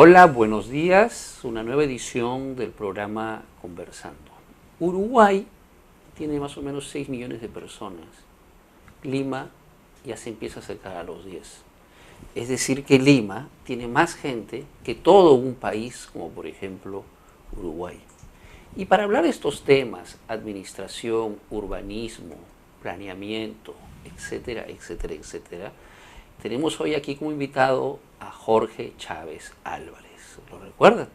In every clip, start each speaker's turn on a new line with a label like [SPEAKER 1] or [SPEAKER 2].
[SPEAKER 1] Hola, buenos días. Una nueva edición del programa Conversando. Uruguay tiene más o menos 6 millones de personas. Lima ya se empieza a acercar a los 10. Es decir, que Lima tiene más gente que todo un país, como por ejemplo Uruguay. Y para hablar de estos temas, administración, urbanismo, planeamiento, etcétera, etcétera, etcétera, tenemos hoy aquí como invitado a Jorge Chávez Álvarez. ¿Lo recuerdan?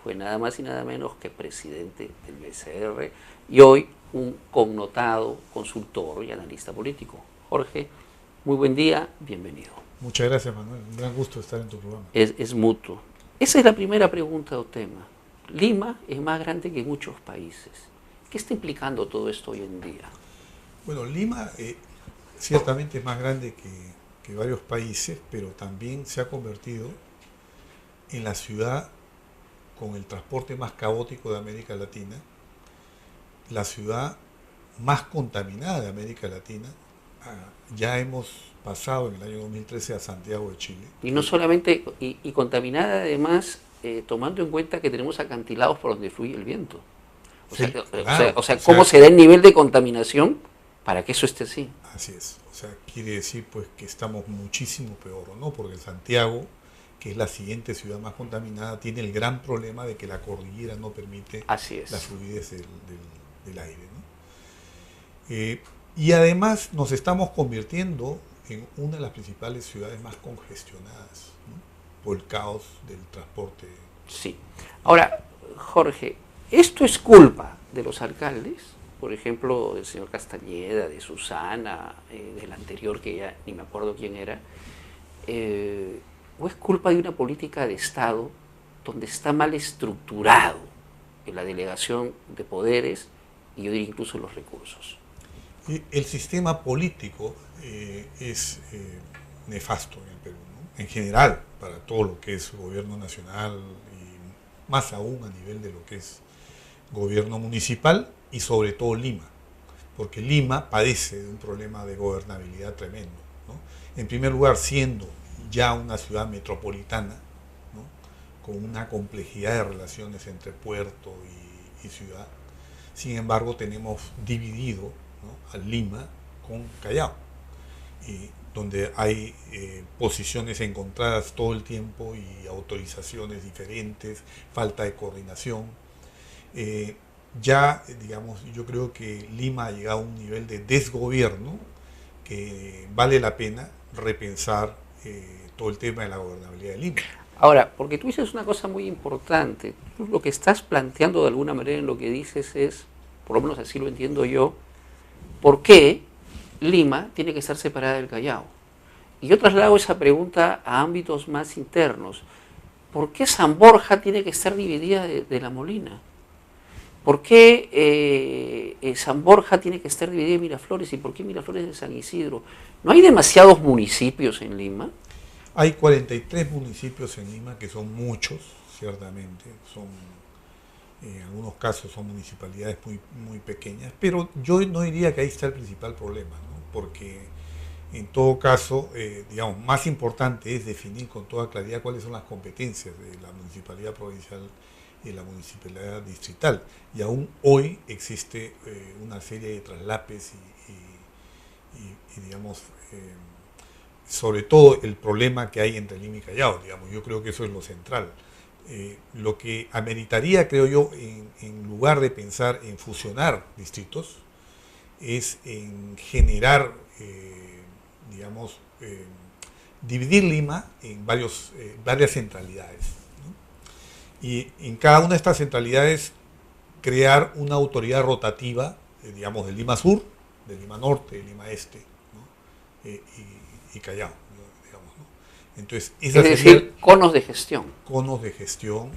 [SPEAKER 1] Fue nada más y nada menos que presidente del BCR y hoy un connotado consultor y analista político. Jorge, muy buen día, bienvenido.
[SPEAKER 2] Muchas gracias, Manuel. Un gran gusto estar en tu programa.
[SPEAKER 1] Es mutuo. Esa es la primera pregunta o tema. Lima es más grande que muchos países. ¿Qué está implicando todo esto hoy en día?
[SPEAKER 2] Bueno, Lima ciertamente es más grande que varios países, pero también se ha convertido en la ciudad con el transporte más caótico de América Latina, la ciudad más contaminada de América Latina. Ya hemos pasado en el año 2013 a Santiago de Chile.
[SPEAKER 1] Y no solamente, y contaminada además, tomando en cuenta que tenemos acantilados por donde fluye el viento.
[SPEAKER 2] Sí, claro.
[SPEAKER 1] O sea, ¿cómo se da el nivel de contaminación para que eso esté así?
[SPEAKER 2] Así es. O sea, quiere decir pues que estamos muchísimo peor, ¿no? Porque Santiago, que es la siguiente ciudad más contaminada, tiene el gran problema de que la cordillera no permite la fluidez del aire, ¿no? Y además nos estamos convirtiendo en una de las principales ciudades más congestionadas, ¿no? Por el caos del transporte.
[SPEAKER 1] Sí. Ahora, Jorge, ¿esto es culpa de los alcaldes? Por ejemplo, del señor Castañeda, de Susana, del anterior que ya ni me acuerdo quién era, ¿o es culpa de una política de Estado donde está mal estructurado en la delegación de poderes y yo diría incluso los recursos?
[SPEAKER 2] El sistema político es nefasto en el Perú, ¿no? En general, para todo lo que es gobierno nacional y más aún a nivel de lo que es gobierno municipal y sobre todo Lima, porque Lima padece de un problema de gobernabilidad tremendo, ¿no? En primer lugar, siendo ya una ciudad metropolitana, ¿no? Con una complejidad de relaciones entre puerto y ciudad. Sin embargo, tenemos dividido, ¿no? A Lima con Callao, donde hay posiciones encontradas todo el tiempo y autorizaciones diferentes, falta de coordinación. Digamos, yo creo que Lima ha llegado a un nivel de desgobierno que vale la pena repensar todo el tema de la gobernabilidad de Lima.
[SPEAKER 1] Ahora, porque tú dices una cosa muy importante, tú lo que estás planteando de alguna manera en lo que dices es, por lo menos así lo entiendo yo, ¿por qué Lima tiene que estar separada del Callao? Y yo traslado esa pregunta a ámbitos más internos. ¿Por qué San Borja tiene que estar dividida de La Molina? ¿Por qué San Borja tiene que estar dividida de Miraflores y por qué Miraflores de San Isidro? ¿No hay demasiados municipios en Lima?
[SPEAKER 2] Hay 43 municipios en Lima, que son muchos, ciertamente, en algunos casos son municipalidades muy, muy pequeñas, pero yo no diría que ahí está el principal problema, ¿no? Porque en todo caso, digamos, más importante es definir con toda claridad cuáles son las competencias de la municipalidad provincial y la municipalidad distrital. Y aún hoy existe una serie de traslapes y digamos, sobre todo el problema que hay entre Lima y Callao, digamos, yo creo que eso es lo central. Lo que ameritaría, creo yo, en lugar de pensar en fusionar distritos, es en generar, digamos, dividir Lima en varias centralidades, ¿no? Y en cada una de estas centralidades crear una autoridad rotativa, digamos, de Lima Sur, de Lima Norte, de Lima Este, ¿no? Y Callao, digamos, ¿no? Entonces,
[SPEAKER 1] es decir, conos de gestión.
[SPEAKER 2] Conos de gestión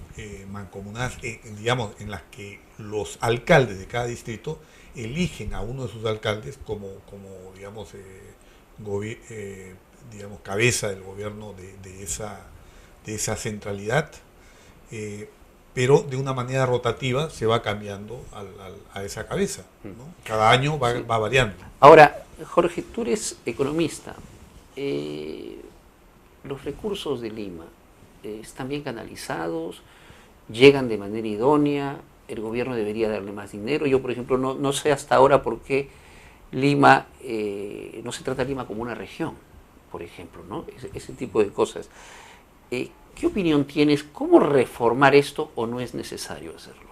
[SPEAKER 2] mancomunadas, digamos, en las que los alcaldes de cada distrito eligen a uno de sus alcaldes como digamos, digamos, cabeza del gobierno de esa centralidad, pero de una manera rotativa se va cambiando a esa cabeza, ¿no? Cada año va variando.
[SPEAKER 1] Ahora, Jorge, tú eres economista. Los recursos de Lima están bien canalizados, llegan de manera idónea, el gobierno debería darle más dinero. Yo, por ejemplo, no sé hasta ahora por qué Lima, no se trata a Lima como una región, por ejemplo, ¿no? Ese tipo de cosas. ¿Qué opinión tienes? ¿Cómo reformar esto o no es necesario hacerlo?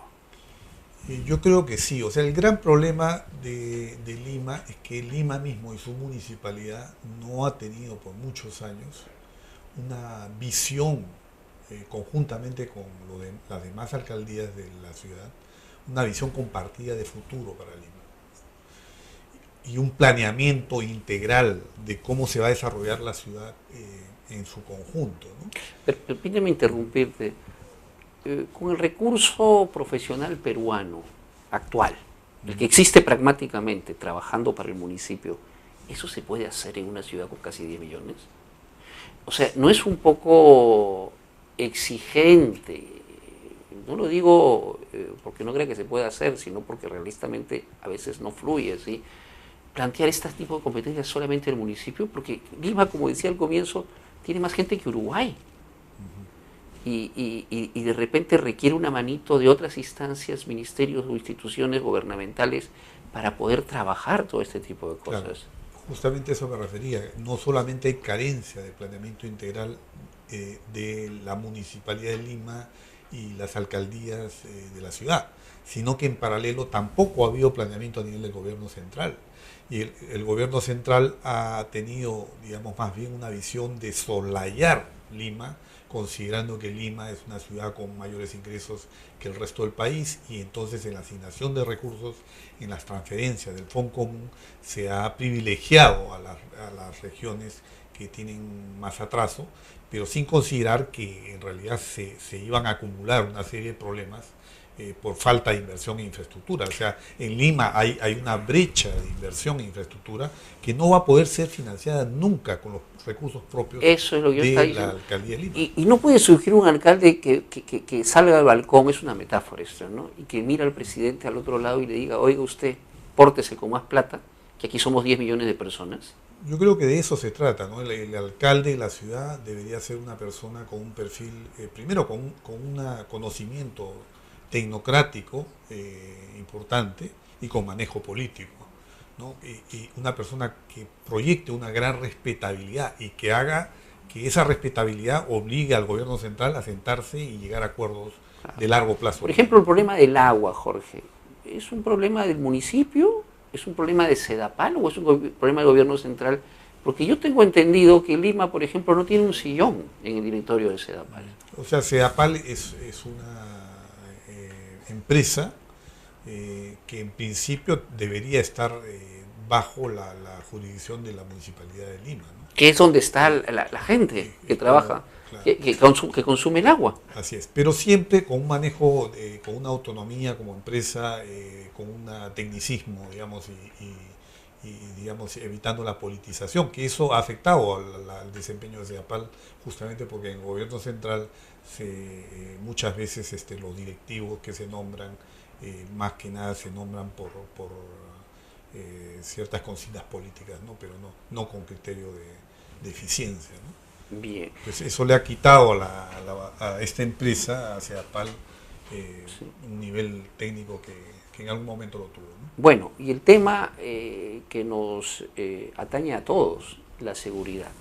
[SPEAKER 2] Yo creo que sí, o sea, el gran problema de Lima es que Lima mismo y su municipalidad no ha tenido por muchos años una visión conjuntamente con las demás alcaldías de la ciudad, una visión compartida de futuro para Lima y un planeamiento integral de cómo se va a desarrollar la ciudad en su conjunto, ¿no?
[SPEAKER 1] Permíteme interrumpirte. Con el recurso profesional peruano actual, el que existe pragmáticamente, trabajando para el municipio, ¿eso se puede hacer en una ciudad con casi 10 millones? O sea, ¿no es un poco exigente? No lo digo porque no crea que se pueda hacer, sino porque realistamente a veces no fluye, ¿sí? Plantear este tipo de competencias solamente en el municipio, porque Lima, como decía al comienzo, tiene más gente que Uruguay. Y de repente requiere una manito de otras instancias, ministerios o instituciones gubernamentales para poder trabajar todo este tipo de cosas.
[SPEAKER 2] Claro, justamente a eso me refería. No solamente hay carencia de planeamiento integral de la Municipalidad de Lima y las alcaldías de la ciudad, sino que en paralelo tampoco ha habido planeamiento a nivel del gobierno central. Y el gobierno central ha tenido, digamos, más bien una visión de soslayar Lima, considerando que Lima es una ciudad con mayores ingresos que el resto del país, y entonces en la asignación de recursos, en las transferencias del Fondo Común, se ha privilegiado a las regiones que tienen más atraso, pero sin considerar que en realidad se iban a acumular una serie de problemas por falta de inversión en infraestructura. O sea, en Lima hay una brecha de inversión en infraestructura que no va a poder ser financiada nunca con los recursos propios.
[SPEAKER 1] Eso es lo que yo estaba
[SPEAKER 2] de la
[SPEAKER 1] diciendo.
[SPEAKER 2] alcaldía de Lima.
[SPEAKER 1] Y no puede surgir un alcalde que salga al balcón, es una metáfora esto, ¿no? Y que mira al presidente al otro lado y le diga, oiga usted, pórtese con más plata, que aquí somos 10 millones de personas.
[SPEAKER 2] Yo creo que de eso se trata, ¿no? El alcalde de la ciudad debería ser una persona con un perfil, primero con un conocimiento tecnocrático importante y con manejo político, ¿no? Y una persona que proyecte una gran respetabilidad y que haga que esa respetabilidad obligue al gobierno central a sentarse y llegar a acuerdos de largo plazo.
[SPEAKER 1] Por ejemplo, el problema del agua, Jorge, ¿es un problema del municipio? ¿Es un problema de Sedapal o es un problema del gobierno central? Porque yo tengo entendido que Lima, por ejemplo, no tiene un sillón en el directorio de Sedapal.
[SPEAKER 2] O sea, Sedapal es una empresa que en principio debería estar bajo la jurisdicción de la Municipalidad de Lima, ¿no?
[SPEAKER 1] Que es donde está la gente que trabaja,
[SPEAKER 2] claro.
[SPEAKER 1] que consume el agua.
[SPEAKER 2] Así es, pero siempre con un manejo, con una autonomía como empresa, con un tecnicismo, digamos, y digamos, evitando la politización, que eso ha afectado al desempeño de Sedapal, justamente porque en el gobierno central muchas veces los directivos que se nombran, más que nada se nombran por ciertas consignas políticas, ¿no? Pero no con criterio de eficiencia, ¿no?
[SPEAKER 1] Bien.
[SPEAKER 2] Pues eso le ha quitado a esta empresa, a Sedapal, sí, un nivel técnico que en algún momento lo tuvo, ¿no?
[SPEAKER 1] Bueno, y el tema que nos atañe a todos, la seguridad.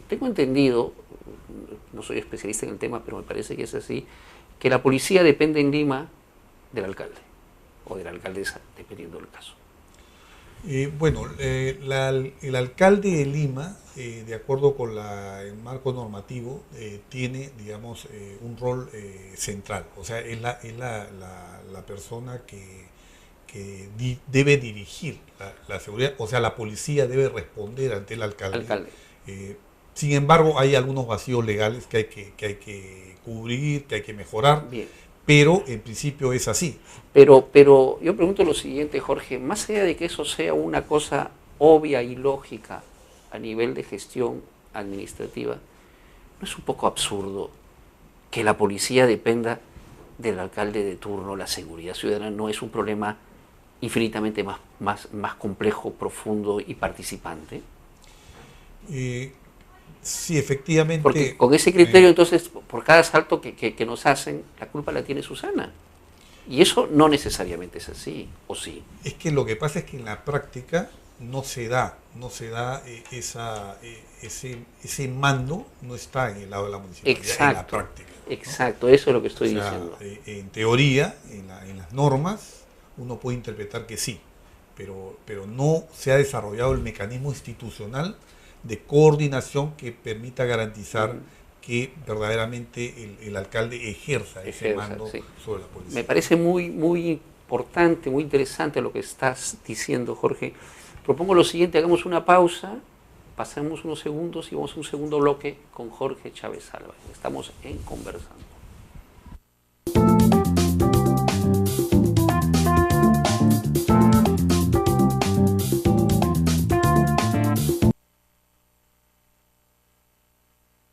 [SPEAKER 1] Tengo entendido, no soy especialista en el tema, pero me parece que es así, que la policía depende en Lima del alcalde o de la alcaldesa, dependiendo del caso.
[SPEAKER 2] Bueno, el alcalde de Lima, de acuerdo con el marco normativo, tiene, digamos, un rol central. O sea, es la persona que debe dirigir la seguridad. O sea, la policía debe responder ante el alcalde. Sin embargo, hay algunos vacíos legales que hay que cubrir, que hay que mejorar.
[SPEAKER 1] Bien.
[SPEAKER 2] Pero en principio es así.
[SPEAKER 1] Pero yo pregunto lo siguiente, Jorge, más allá de que eso sea una cosa obvia y lógica a nivel de gestión administrativa, ¿no es un poco absurdo que la policía dependa del alcalde de turno? La seguridad ciudadana no es un problema infinitamente más complejo, profundo y participante.
[SPEAKER 2] Sí, efectivamente.
[SPEAKER 1] Porque con ese criterio, entonces, por cada asalto que nos hacen, la culpa la tiene Susana. Y eso no necesariamente es así, ¿o sí?
[SPEAKER 2] Es que lo que pasa es que en la práctica no se da ese mando, no está en el lado de la municipalidad, en la
[SPEAKER 1] Exacto,
[SPEAKER 2] práctica, ¿no?
[SPEAKER 1] exacto, eso es lo que
[SPEAKER 2] O
[SPEAKER 1] estoy
[SPEAKER 2] sea,
[SPEAKER 1] diciendo.
[SPEAKER 2] en teoría, en las normas, uno puede interpretar que sí, pero no se ha desarrollado el mecanismo institucional de coordinación que permita garantizar que verdaderamente el alcalde ejerza ese mando
[SPEAKER 1] Sí.
[SPEAKER 2] sobre la policía.
[SPEAKER 1] Me parece muy, muy importante, muy interesante lo que estás diciendo, Jorge. Propongo lo siguiente, hagamos una pausa, pasemos unos segundos y vamos a un segundo bloque con Jorge Chávez Álvarez. Estamos en Conversando.